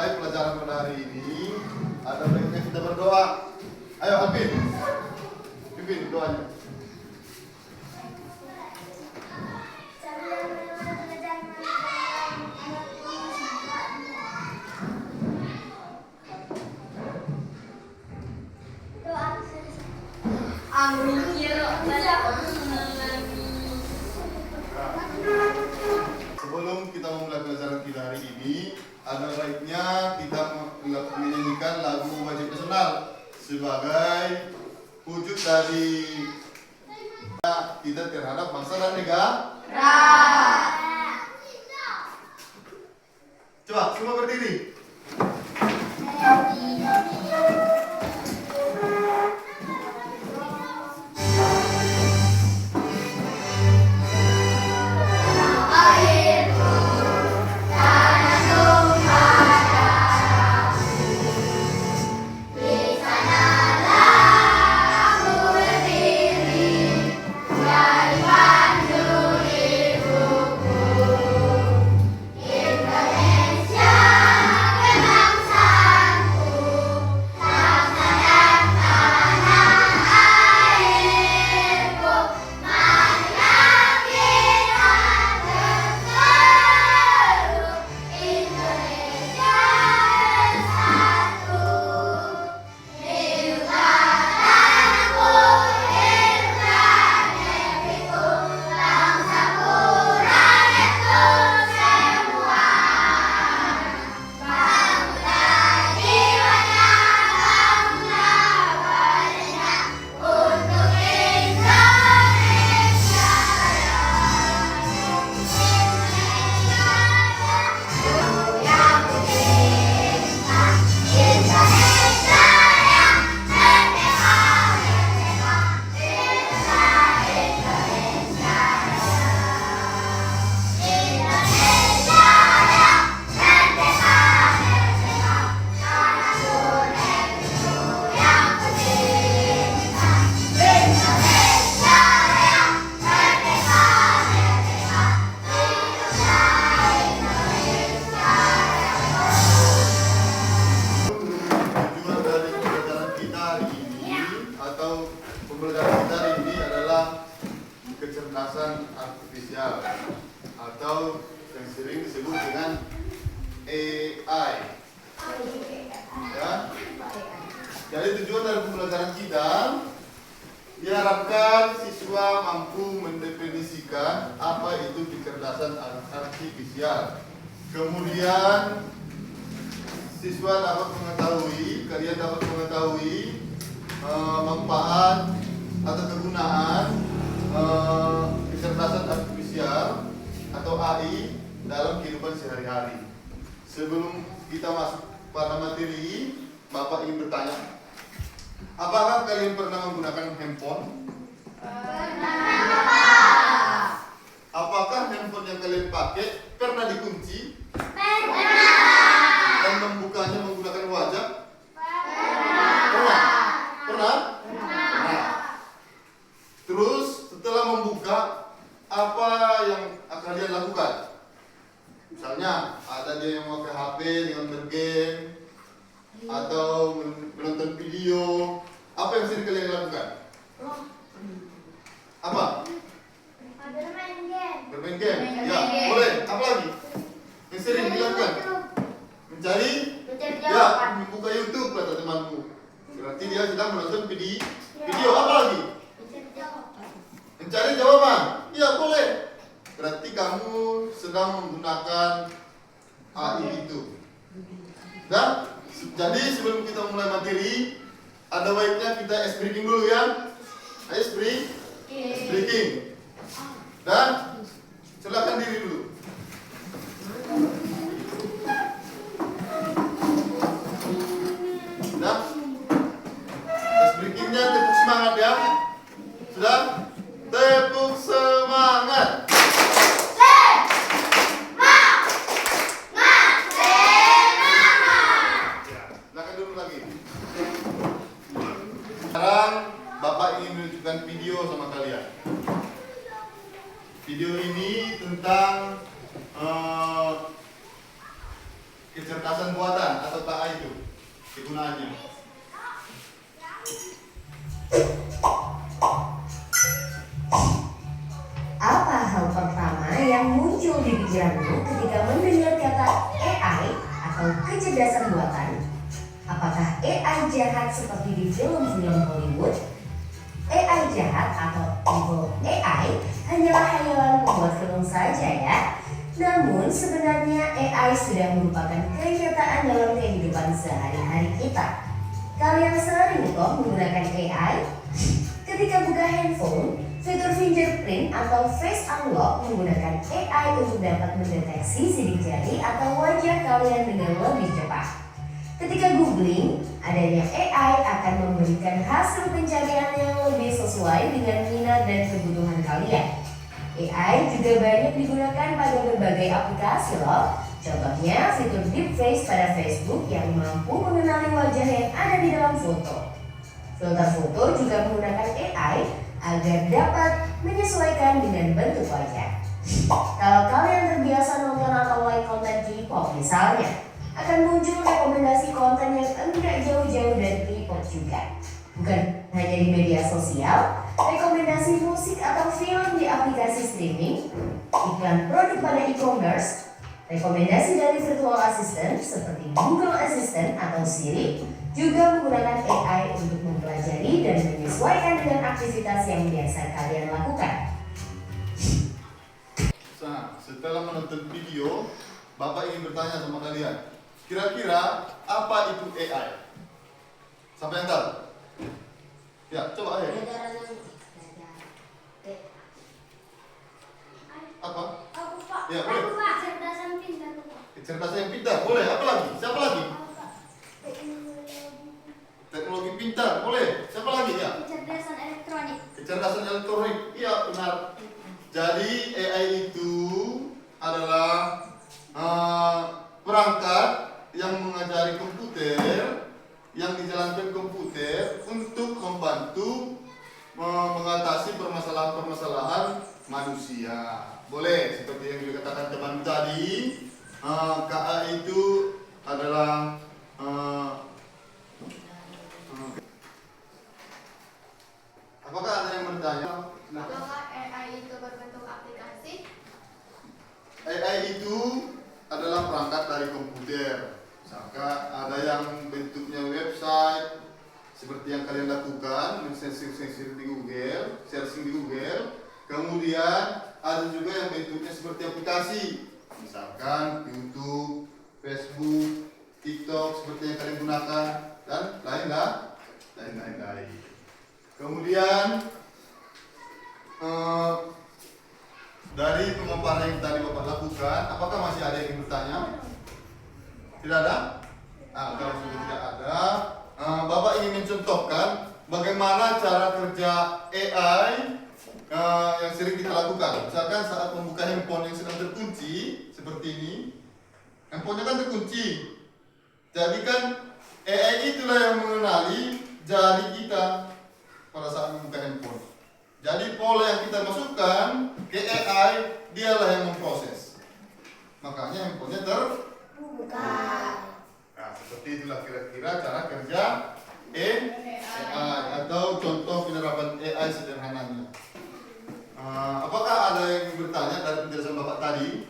memulai pelajaran pada hari ini, ada baiknya kita berdoa. Ayo Alvin, pimpin doanya. Sebelum kita memulai pelajaran kita hari ini, ada baiknya kita menyanyikan lagu wajib nasional sebagai wujud dari kita terhadap bangsa dan negara. Coba semua berdiri. Pembelajaran kita hari ini adalah kecerdasan artifisial atau yang sering disebut dengan AI. Ya. Jadi tujuan dari pembelajaran kita diharapkan siswa mampu mendefinisikan apa itu kecerdasan artifisial. Kemudian siswa dapat mengetahui, kalian dapat mengetahui manfaat atau kegunaan kecerdasan artifisial atau AI dalam kehidupan sehari-hari. Sebelum kita masuk pada materi, Bapak ingin bertanya, apakah kalian pernah menggunakan handphone? Pernah. Apakah handphone yang kalian pakai pernah dikunci? Pernah. Dan membukanya menggunakan wajah? Pernah. Pernah? Terus setelah membuka, apa yang kalian lakukan? Misalnya ada dia yang memakai HP dengan bergame atau menonton video. Apa yang sering kalian lakukan? Apa? Bermain game. Bermain game? Ya, boleh. Apa lagi? Yang sering dilakukan? Mencari? Ya, membuka YouTube kata temanku. Berarti dia sedang menonton video. Apa lagi? Mencari jawaban. Iya, boleh. Berarti kamu sedang menggunakan AI itu. Dan jadi sebelum kita mulai materi, ada baiknya kita ice breaking dulu ya. Ice breaking. Dan silakan diri dulu. Sudah? Ice breakingnya tepuk semangat ya. Sudah? Tepuk semangat. Sekarang Bapak ingin menunjukkan video sama kalian. Video ini tentang kecerdasan buatan atau KA itu kegunaannya. Apa hal pertama yang muncul di pikiranmu ketika mendengar kata AI atau kecerdasan buatan? Apakah AI jahat seperti di film-film Hollywood? AI jahat atau evil AI hanyalah hayalan pembuat film saja ya. Namun sebenarnya AI sudah merupakan kenyataan dalam kehidupan sehari-hari kita. Kalian sering kok menggunakan AI? Ketika buka handphone, fitur fingerprint atau face unlock menggunakan AI untuk dapat mendeteksi sidik jari atau wajah kalian dengan lebih cepat. Ketika googling, adanya AI akan memberikan hasil pencarian yang lebih sesuai dengan minat dan kebutuhan kalian. AI juga banyak digunakan pada berbagai aplikasi loh. Contohnya fitur deepface pada Facebook yang mampu mengenali wajah yang ada di dalam foto. Filter foto juga menggunakan AI agar dapat menyesuaikan dengan bentuk wajah. Kalau kalian terbiasa nonton atau like konten K-pop misalnya, akan muncul rekomendasi konten yang enggak jauh-jauh dari K-pop juga. Bukan hanya di media sosial, rekomendasi musik atau film di aplikasi streaming, iklan produk pada e-commerce, rekomendasi dari virtual assistant seperti Google Assistant atau Siri juga menggunakan AI untuk mempelajari dan menyesuaikan dengan aktivitas yang biasa kalian lakukan. Nah, setelah menonton video, Bapak ingin bertanya sama kalian, kira-kira apa itu AI? Siapa yang tahu? Ya, coba ayo. Apa? Aku Pak. Ya, boleh. Aku Pak, kecerdasan pintar Pak. Kecerdasan yang pintar, boleh. Apa lagi? Siapa lagi? Aku Pak. Teknologi pintar, boleh. Siapa lagi ya? Kecerdasan elektronik. Kecerdasan elektronik, iya benar. Jadi AI itu adalah perangkat yang mengajari komputer, yang dijalankan komputer untuk membantu mengatasi permasalahan-permasalahan manusia. Boleh, seperti yang dikatakan teman tadi, KA itu adalah apakah ada yang bertanya? Apakah AI itu berbentuk aplikasi? AI itu adalah perangkat dari komputer. Misalkan ada yang bentuknya website seperti yang kalian lakukan, searching di Google. Kemudian ada juga yang bentuknya seperti aplikasi, misalkan YouTube, Facebook, TikTok seperti yang kalian gunakan dan lain-lain. Kemudian dari pemaparan yang tadi Bapak lakukan, apakah masih ada yang ingin bertanya? Tidak ada? Kalau sudah tidak ada, Bapak ingin mencontohkan bagaimana cara kerja AI yang sering kita lakukan. Misalkan saat membuka handphone yang sedang terkunci seperti ini, handphonenya kan terkunci. Jadi kan AI itulah yang mengenali jari kita pada saat membuka handphone. Jadi pola yang kita masukkan ke AI, dialah yang memproses. Makanya handphonenya terbuka. Nah, seperti itulah kira-kira cara kerja AI atau contoh penerapan AI sederhananya. Apakah ada yang bertanya dari penjelasan Bapak tadi?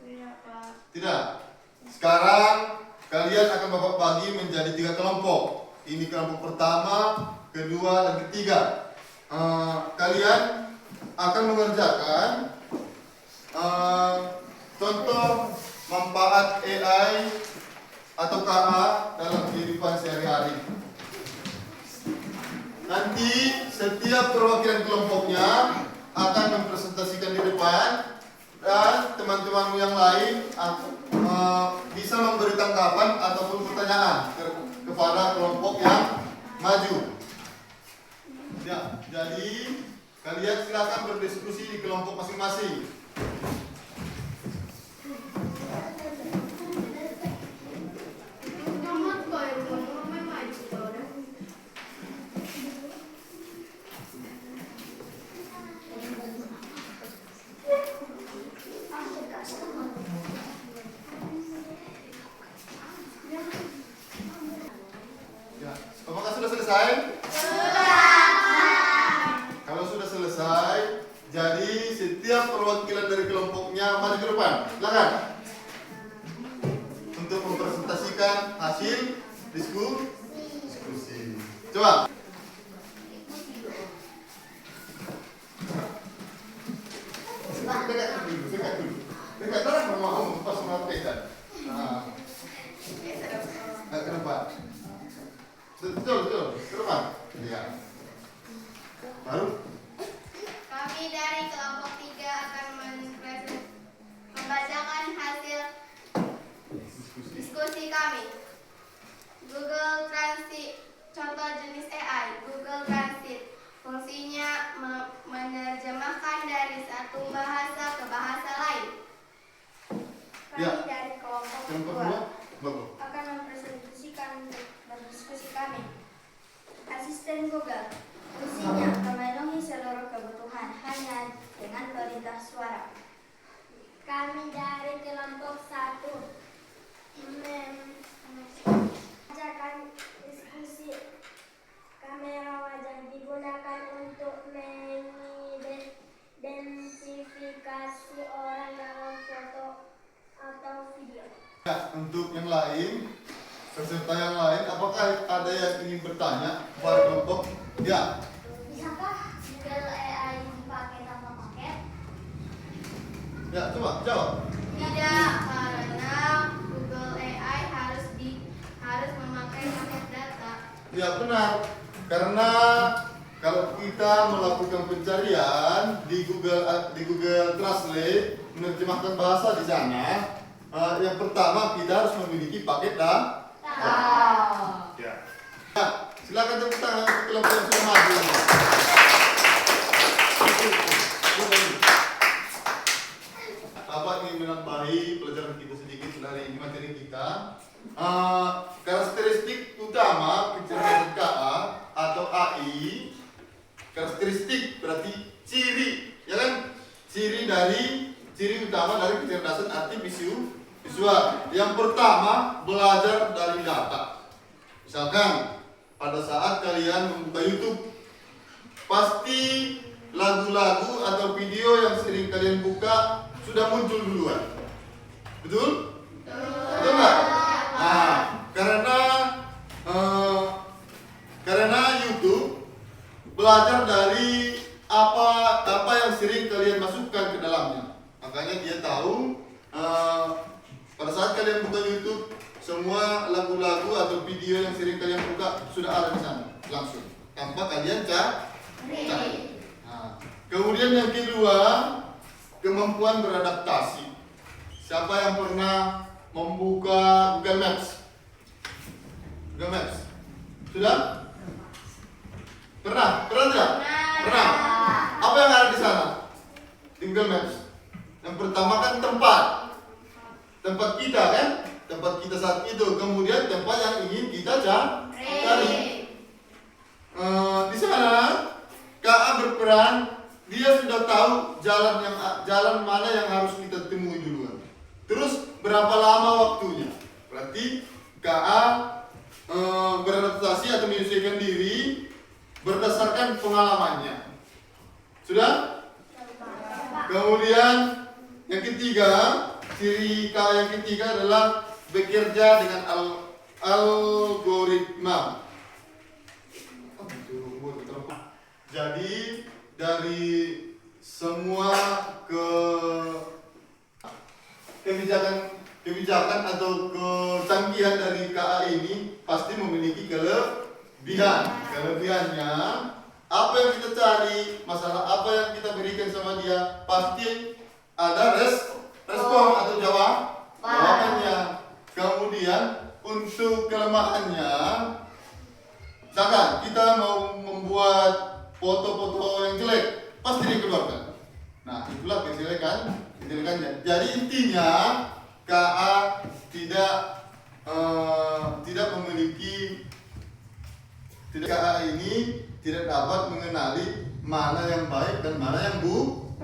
Tidak Pak. Tidak. Sekarang kalian akan Bapak bagi menjadi 3 kelompok. Ini kelompok pertama, kedua, dan ketiga. Kalian akan mengerjakan contoh manfaat AI atau KA dalam kehidupan sehari-hari. Nanti setiap perwakilan kelompoknya akan mempresentasikan di depan dan teman-teman yang lain bisa memberi tanggapan ataupun pertanyaan kepada kelompok yang maju. Ya, jadi kalian silakan berdiskusi di kelompok masing-masing. selesai? Kalau sudah selesai, jadi setiap perwakilan dari kelompoknya maju ke depan. Silakan. Untuk mempresentasikan hasil diskusi. Coba. Dekat terang mau pas mengatakan. Nah, ke depan. Betul, ke depan. Iya. Baru. Kami dari kelompok 3 akan membacakan hasil diskusi kami. Google Translate, contoh jenis AI. Google Translate fungsinya menerjemahkan dari satu bahasa ke bahasa lain. Kami Ya. dari kelompok Kelompok 2 2. Bagus. akan mempresentasikan berdiskusi kami. Asisten Google fungsinya memenuhi seluruh kebutuhan hanya dengan perintah suara. Kami dari kelompok 1 membacakan diskusi. Kamera wajah digunakan untuk mengidentifikasi orang dalam foto atau video. Ya, untuk yang lain, peserta yang lain, apakah ada yang ingin bertanya kepada kelompok? Ya. Bisakah Google AI dipakai tanpa paket? Ya, coba jawab. Tidak, karena Google AI harus memakai paket data. Ya, benar. Karena kalau kita melakukan pencarian di Google Translate, menerjemahkan bahasa di sana, yang pertama kita harus memiliki paket data. Ya. Nah, silakan tepuk tangan untuk kelompok yang sudah maju. Bapak ingin menambahi pelajaran kita sedikit dari ini materi kita. Karakteristik utama kecerdasan KA atau AI. Karakteristik berarti ciri, ya kan? Ciri utama dari kecerdasan visual. Yang pertama, belajar dari data. Misalkan pada saat kalian membuka YouTube, pasti lagu-lagu atau video yang sering kalian buka sudah muncul duluan. Betul? Betul nggak? Nah, karena YouTube belajar dari apa yang sering kalian masukkan ke dalamnya. Makanya dia tahu pada saat kalian buka YouTube, semua lagu-lagu atau video yang sering kalian buka sudah ada di sana langsung tanpa kalian cari. Nah, kemudian yang kedua, kemampuan beradaptasi. Siapa yang pernah membuka Google Maps? Google Maps. Sudah? Pernah tidak? Pernah. Apa yang ada di sana? Di Google Maps. Yang pertama kan tempat kita kan? Tempat kita saat itu. Kemudian tempat yang ingin kita cari. Di sana KA berperan. Dia sudah tahu jalan mana yang harus kita temui duluan. Terus berapa lama waktunya? Berarti KA beradaptasi atau menyesuaikan diri berdasarkan pengalamannya. Sudah? Kemudian yang ketiga, ciri KA yang ketiga adalah bekerja dengan algoritma. Jadi dari semua kebijakan atau kecanggihan dari KA ini pasti memiliki kelebihannya. Apa yang kita cari, masalah apa yang kita berikan sama dia, pasti ada respon atau jawabannya. Kemudian untuk kelemahannya, misalkan kita mau membuat foto-foto yang jelek, pasti dikeluarkan. Nah, itulah kejelekannya. Jadi intinya KA tidak memiliki, KA ini tidak dapat mengenali mana yang baik dan mana yang buruk.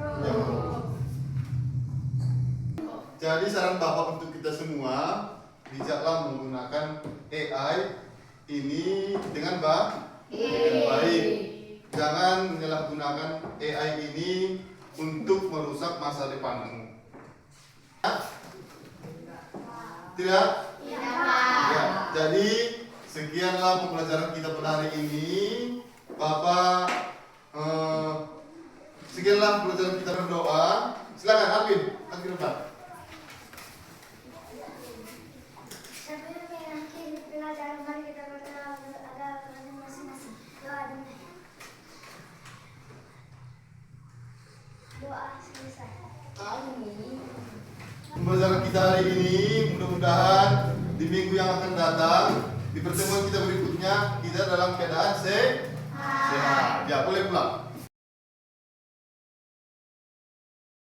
Jadi saran Bapak untuk kita semua, bijaklah menggunakan AI ini dengan Dengan baik. Jangan menyalahgunakan AI ini untuk merusak masa depanmu. Tidak? Ya, jadi sekianlah pembelajaran kita pada hari ini. Bapak, sekianlah pembelajaran kita berdoa. Silakan Alvin, ke depan. Sebelum mengakhiri pelajaran, mari kita berdoa kepada masing-masing. Doa selesai. Pembelajaran kita hari ini mudah-mudahan di minggu yang akan datang, di pertemuan kita berikutnya kita dalam keadaan sehat. Ya, boleh pulang.